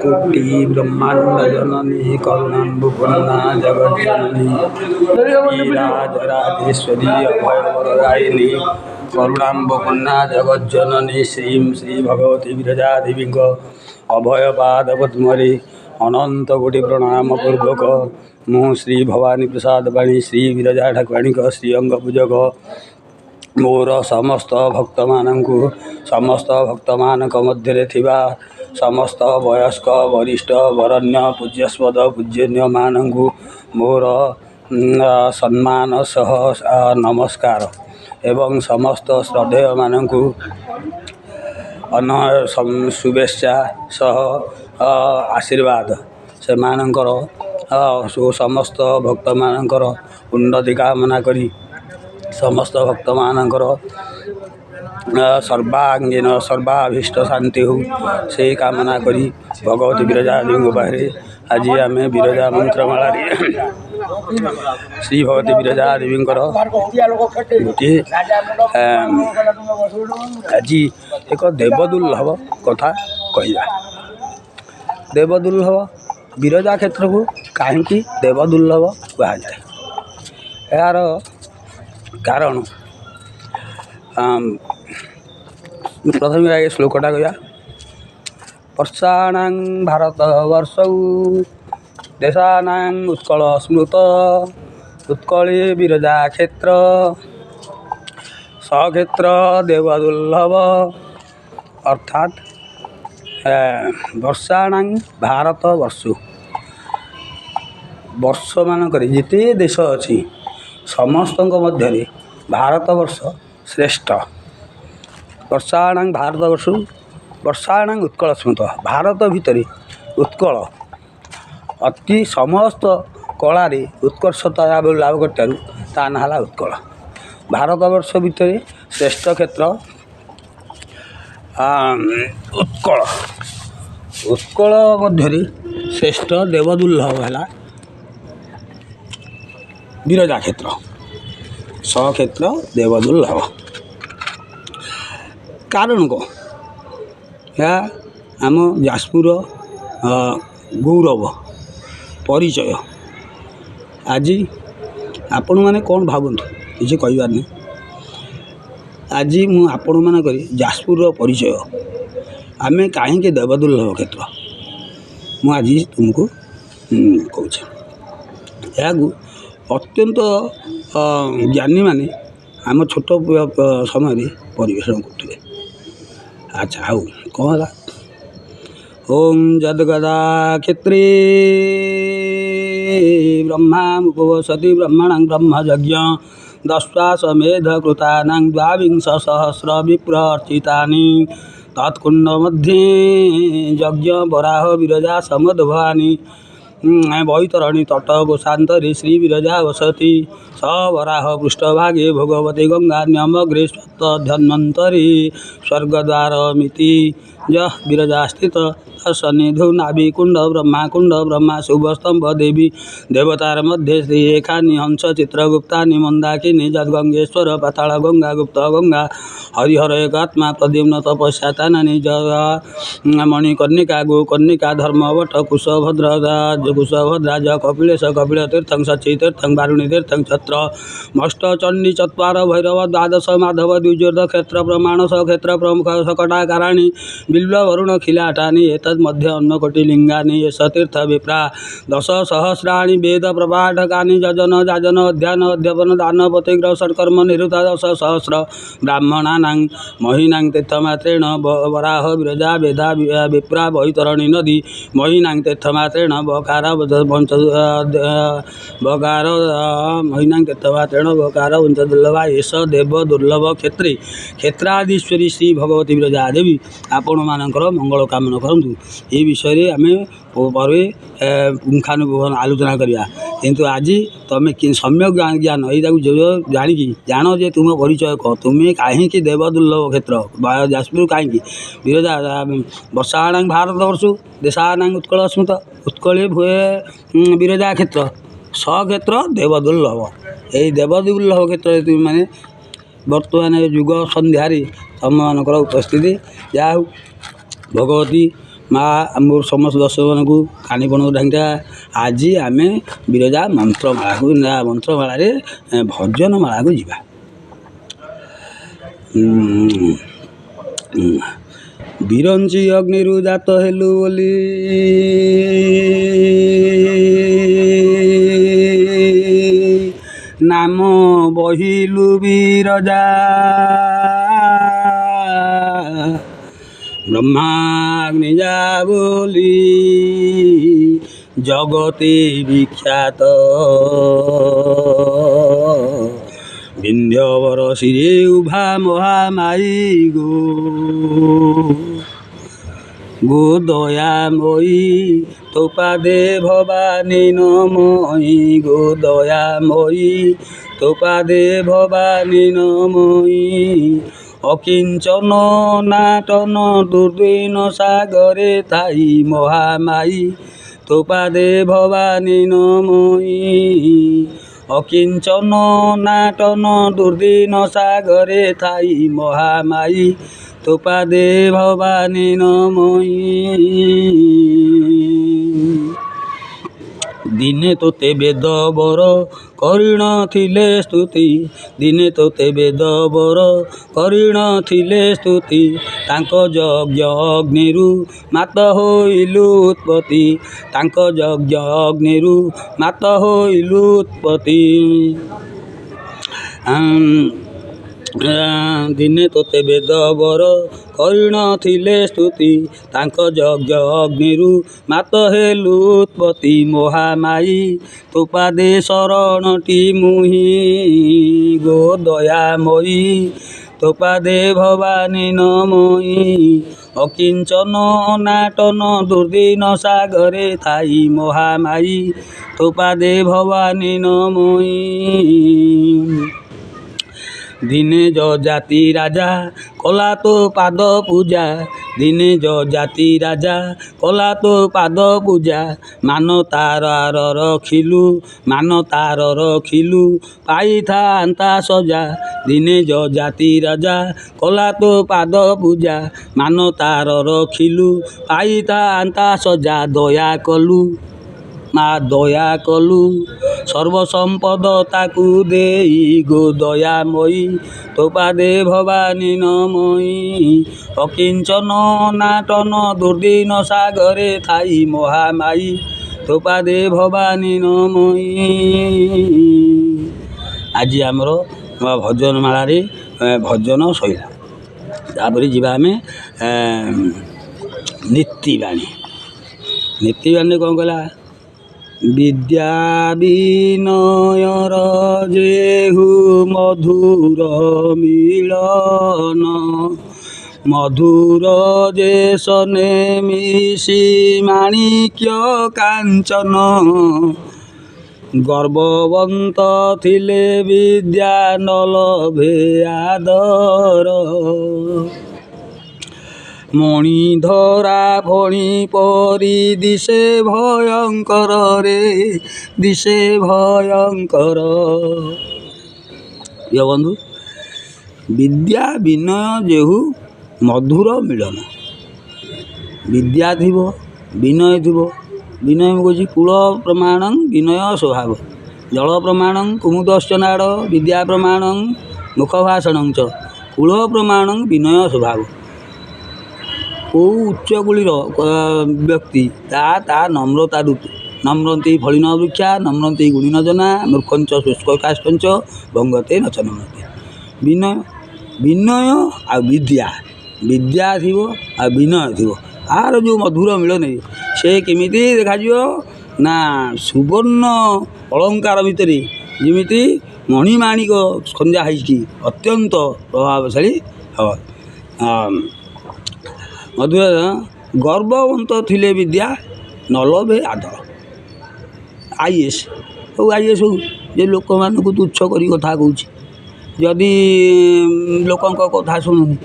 कोटि ब्रह्मांड जननी करुणाम्बुपूर्णा जगज्जननी राजराजेश्वरी अभयवरदायिनी करुणाम्बुपूर्णा जगज्जननी श्रीं श्री भगवती विरजा देवी अभयपाद पद्मरे अनंत कोटि प्रणाम पूर्वक मु श्री भवानी प्रसाद वाणी श्री विरजा ठाकुराणी श्री अंग पूजक मोर समस्त भक्त मानू समस्त भक्त मानक मध्य थिबा समस्त वयस्क वरिष्ठ वरण्य पूज्यस्पद पूज्यन्य मानू मोर सम्मान सह नमस्कार एवं समस्त श्रद्धेय मानू शुभेच्छा सह आशीर्वाद से मानकर समस्त भक्त मानकर उन्नति कामना करी समस्त भक्त मानकर सर्वांगीन सर्वाभीष्ट शांति हो से कामना करी भगवती विरजा देवी पाखे आज आम विरजा मंत्रमाला श्री भगवती विरजा देवी गोटे आज एक देवदुर्लभ कथा कहवा देवदुर्लभ विरजा क्षेत्र को कहीं देवदुर्लभ कह जाए यार कारण प्रथम आगे श्लोकटा कह वर्षाणां भारतवर्षौ देशानां उत्कल स्मृत उत्कले विरजा क्षेत्र सक्षेत्र देवदुर्लभ अर्थात वर्षाणां भारतवर्षु वर्ष मानक जिते देश अच्छी समस्त मध्य भारतवर्ष श्रेष्ठ वर्षाणां भारतवर्षु वर्षाणां उत्कल स्मृत भारत भितर उत्कल अति समस्त कलार उत्कर्षता लाभ कर ता ना उत्कल भारतवर्ष भितर श्रेष्ठ क्षेत्र उत्कल उत्कल मध्य श्रेष्ठ देवदुर्लभ है विरजा क्षेत्र सक्षेत्र देवदुर्लभ कारण को या आम जाजपुर गौरव परिचय आज आपण मैंने कौन भावतु किसी कहबार नहीं आज मुझे मान कर जाजपुर परिचय आम कहीं देवदुर्लभ क्षेत्र मुझे तुमको कहूँ या अत्यंत ज्ञानी माने आम छोट समय परिवेशन करते अच्छा आउ कौन ओम जदगदा क्षेत्रे ब्रह्मा उपवसति ब्रह्मणां ब्रह्मयज्ञ दश्वासमेध कृतानां द्वाविंश सहस्र विप्रर्चितानि तत्कुंड मध्ये यज्ञ वराह विरजा समद्भवानी वैतरणी तट गोशांतरे श्री विरजा वसति स वराह पृष्ठभागे भगवती गंगा न्यमग्रे स्वधन्वंतरे स्वर्गद्वारमिति यह विरजा स्थित सन्निधौ नाभिकुंड ब्रह्मा शुभस्तंभ देवी देवतार मध्य श्री एकानि हंस चित्रगुप्तानि मंदाकिनी जदगंगेश्वर पाताल गंगा गुप्त गंगा हरिहर एकात्मा प्रद्युम्न तपस्यातानि मणिकर्णिका गोकर्णिका धर्मवट कुशभद्राज कपिलेश कपिलतीर्थं शचीतीर्थं वारुणीतीर्थं छत्र मष्टचंडी चत्वार भैरव द्वादश माधव द्विजोर्ध क्षेत्र प्रमाण सक्षेत्र प्रमुख सकटाकाराणि बिल्व वरुण खिलाटानि एतद्मध्ये अन्नकोटि लिंगानि एष तीर्थ विप्रा 10 सहस्राणि वेद प्रपाठकानि जजन जाजन अध्यान अध्यापन दान प्रतिग्रह सत्कर्म निरुता 10 सहस्र ब्राह्मणानां महीनां तीर्थमात्रेण वराह विरजा वेदा विप्रा वैतरणी नदी महीनां तीर्थमात्रेण बकार बकार महीनां तीर्थमात्रेण बकार वंशदुर्लभा एष देव दुर्लभ क्षेत्री क्षेत्रादीश्वरी श्री भगवती विरजा देवी आपण मानकर मंगल कामना करंतु ये विषय रे आमे पर पुंखानुपुंख आलोचना करिया किंतु आज तुम सम्यक ज्ञान यू जो जान जे तुम परिचय कह तुम्हें कहीं देवदुर्लभ क्षेत्र जाजपुर कहीं विरजा वर्षाणां भारतवर्षु देशानां उत्कल स्मृत उत्कले भूये विरजा क्षेत्र सक्षेत्र देवदुर्लभ यही देवदुर्लभ क्षेत्र तुम मैंने बर्तमान युग सन्धार तुम मानकर उपस्थिति या भगवती माँ आम समस्त दर्शक मान कानीपण ढांगा आज आम विरजा मंत्रमाला को मंत्रमाला भजनमाला को जीवा बिरंची अग्निरु जात हेलु बोली नाम बहिलु विरजा ब्रह्माग्निजा बोली जगते विख्यात विंध्यवर शिरे उभा महामाई गो दयामयी तो पादे भवानी नमयी गो दयामयी तो पादे भवानी नमयी अकिंचन नाटन दुर्दिन सागरे ताई महामाई तो पादे भवानी नमयी अकिंचन नाटन दुर्दिन सागरे थाई महामाई तो पादे भवानी नमयी दिने तोते वेद बर करिण थिले स्तुति दिने तोते वेद बर करिण थिले स्तुति तांको यज्ञ अग्निरु मात होइलु उत्पत्ति तांको यज्ञ अग्निरु मात होइलु उत्पत्ति दिने तोते वेद बर करिण थिले स्तुति तांको यज्ञ अग्निरु मात हेलु उत्पत्ति महामाई तो पादे शरणटी मुहि गो दयामयी तो पादे भवानी नमयी अकिंचन नाटन दुर्दिन सागरे थाई महामाई तो पादे भवानी नमयी दिने जो जाति राजा कला तो पाद पूजा दिने जो जाति राजा कला तो पाद पूजा मान तार रखिलु पाई था सजा दिने जो जाति राजा कला तो पाद पूजा मान तार रखिलु पाई था सजा दया कलु माँ दया कलु सर्वसंपद ताकू देई गो दयामयी तो पादे भवानी नमयी अकिंचन नाटन दुर्दिन सागरे थाई महामाई तो पादे भवानी नमयी आज आमर भजनमाला भजन सैला तापर जीवा आम नीतिबाणी कौन कहला विद्या विनयर जेहु मधुर मिलन मधुर जे सने मिशी माणिक्य कांचन गर्ववंत थिले विद्या नलभे आदर मणिधरा फणी परी दिशे भयंकर रे दिशे भयंकर ये बंधु विद्या विनय जेहु मधुर मिलन विद्या थिब विनय थिब विनय कौच कूल प्रमाणं विनय स्वभाव जल प्रमाणं कुमुदश्च नाड़ विद्या प्रमाणं मुखभाषणं च कूल प्रमाणं विनय स्वभाव କେଉଁ ଉଚ୍ଚକୂଳୀର ବ୍ୟକ୍ତି ତା ନମ୍ରତା ଋତୁ ନମ୍ରନ୍ତି ଫଳିନ ବୃକ୍ଷା ନମ୍ରନ୍ତି ଗୁଣିନ ଜନା ମୂର୍ଖଞ୍ଚ ଶୁଷ୍କ କାଷ୍ଠଞ୍ଚ ଭଙ୍ଗତେ ନଚନମତେ। ବିନୟ ଆଉ ବିଦ୍ୟା ଥିବ ଆଉ ବିନୟ ଥିବ, ଆର ଯେଉଁ ମଧୁର ମିଳନ ସେ କେମିତି ଦେଖାଯିବ ନା ସୁବର୍ଣ୍ଣ ଅଳଙ୍କାର ଭିତରେ ଯେମିତି ମଣିମାଣିକ ଖଞ୍ଜା ହେଇକି ଅତ୍ୟନ୍ତ ପ୍ରଭାବଶାଳୀ ହେବ। ମଧୁର ଗର୍ବବନ୍ତ ଥିଲେ ବିଦ୍ୟା ନଲଭେ ଆଦର। IAS ହଉ ହଉ ଯେ ଲୋକମାନଙ୍କୁ ତୁଚ୍ଛ କରି କଥା କହୁଛି, ଯଦି ଲୋକଙ୍କ କଥା ଶୁଣୁନି,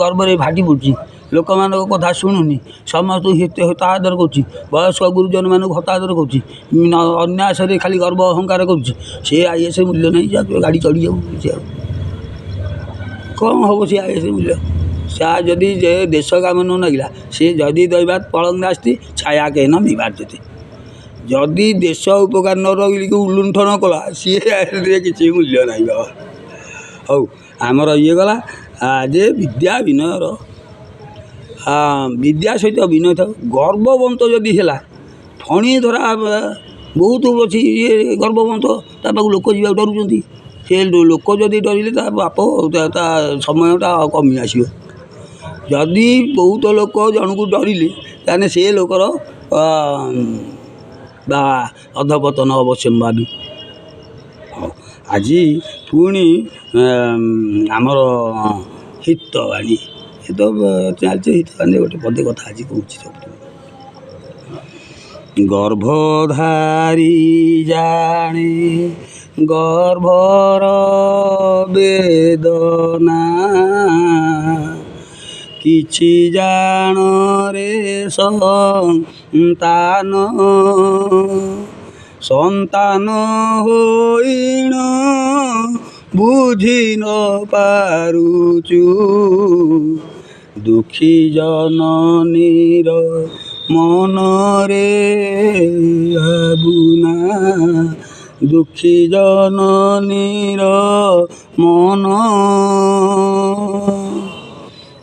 ଗର୍ବରେ ଫାଟି ପଡ଼ୁଛି, ଲୋକମାନଙ୍କ କଥା ଶୁଣୁନି, ସମସ୍ତଙ୍କୁ ହତାଦର କରୁଛି, ବୟସ୍କ ଗୁରୁଜନମାନଙ୍କୁ ହତାଦର କରୁଛି, ଅନ୍ୟାସରେ ଖାଲି ଗର୍ବ ଅହଙ୍କାର କରୁଛି, ସେ IAS ମୂଲ୍ୟ ନାହିଁ। ଗାଡ଼ି ଚଢ଼ିଯାଉ ଆଉ କ'ଣ ହେବ ସେ IAS ମୂଲ୍ୟ? ଯଦି ଦେଶ କାମ ନ ଲାଗିଲା ସେ ଯଦି ଦୈବାତ ପଳଙ୍ଗ ଆସ୍ତି ଛାୟା କେନ ନିବାର୍ଯ୍ୟତେ। ଯଦି ଦେଶ ଉପକାର ନ ରହିକି ଉଲୁଣ୍ଠନ କଲା ସିଏ କିଛି ମୂଲ୍ୟ ନାହିଁ ବାବା। ହଉ ଆମର ଇଏ ଗଲା ଯେ ବିଦ୍ୟା ବିନୟର ବିଦ୍ୟା ସହିତ ବିନୟ ଥାଉ। ଗର୍ବବନ୍ତ ଯଦି ହେଲା ଫଣି ଧରା ବହୁତ ଅଛି, ଇଏ ଗର୍ବବନ୍ତ ତା ପାଖକୁ ଲୋକ ଯିବାକୁ ଡରୁଛନ୍ତି। ସେ ଲୋକ ଯଦି ଡରିଲେ ତା ବାପ ତା ସମୟଟା କମି ଆସିବ। ଯଦି ବହୁତ ଲୋକ ଜଣକୁ ଡରିଲେ ତାହେଲେ ସେ ଲୋକର ବା ଅଧପତନ ଅବଶ୍ୟମ୍ଭାବୀ। ଆଜି ପୁଣି ଆମର ହିତବାଣୀ ତ ଚାଲିଛି। ହିତବାଣୀ ଗୋଟେ ପଦେ କଥା ଆଜି କହୁଛି। ଗର୍ଭଧାରୀ ଜାଣେ ଗର୍ଭର ବେଦନା କିଛି ଜାଣରେ ସନ୍ତାନ ହୋଇଣ ବୁଝି ନ ପାରୁଛୁ ଦୁଃଖୀ ଜନନୀର ମନରେ ଭାବୁନା ଦୁଃଖୀ ଜନନୀର ମନ।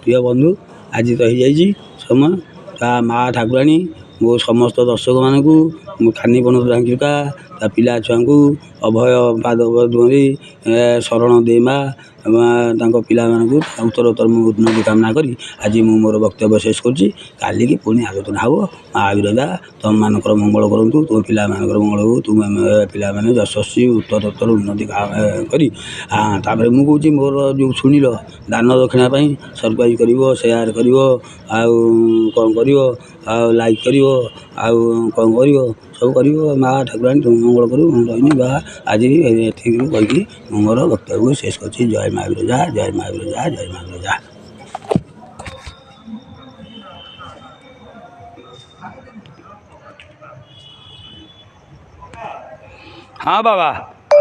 ପ୍ରିୟ ବନ୍ଧୁ, ଆଜି ତ ହେଇଯାଇଛି ସମୟ। ତା ମା ଠାକୁରାଣୀ ମୋ ସମସ୍ତ ଦର୍ଶକମାନଙ୍କୁ ମୁଁ ଖାନିପଣ ଝାଙ୍କିକା ତା ପିଲା ଛୁଆଙ୍କୁ ଅଭୟ ପାଦ ଧରି ଶରଣ ଦେଇ ମା ତାଙ୍କ ପିଲାମାନଙ୍କୁ ଉତ୍ତରୋତ୍ତର ମୁଁ ଉନ୍ନତି କାମନା କରି ଆଜି ମୁଁ ମୋର ବକ୍ତବ୍ୟ ଶେଷ କରୁଛି। କାଲିକି ପୁଣି ଆଲୋଚନା ହେବ। ମା ବିରଜା ତୁମମାନଙ୍କର ମଙ୍ଗଳ କରନ୍ତୁ, ତୁମ ପିଲାମାନଙ୍କର ମଙ୍ଗଳ ହଉ, ତୁମେ ପିଲାମାନେ ଯଶସ୍ୱୀ ଉତ୍ତରୋତ୍ତର ଉନ୍ନତି କରି ତାପରେ ମୁଁ କହୁଛି ମୋର ଯେଉଁ ଶୁଣିଲ ଦାନ ଦକ୍ଷିଣା ପାଇଁ ସବସ୍କ୍ରାଇବ୍ କରିବ, ସେୟାର କରିବ, ଆଉ କ'ଣ କରିବ, ଆଉ ଲାଇକ୍ କରିବ, ଆଉ କ'ଣ କରିବ, ସବୁ କରିବ। ମା ଠାକୁରାଣୀ ତୁମ ମଙ୍ଗଳ କରୁ। ମୁଁ ରହିନି ବା ଆଜି ଏତିକି କହିକି ମୁଁ ମୋର ବକ୍ତବ୍ୟକୁ ଶେଷ କରୁଛି। ଜୟ ମା ବିରଜା, ଜୟ ମା ବିରଜା, ଜୟ ମା ବିରଜା। ହଁ ବାବା।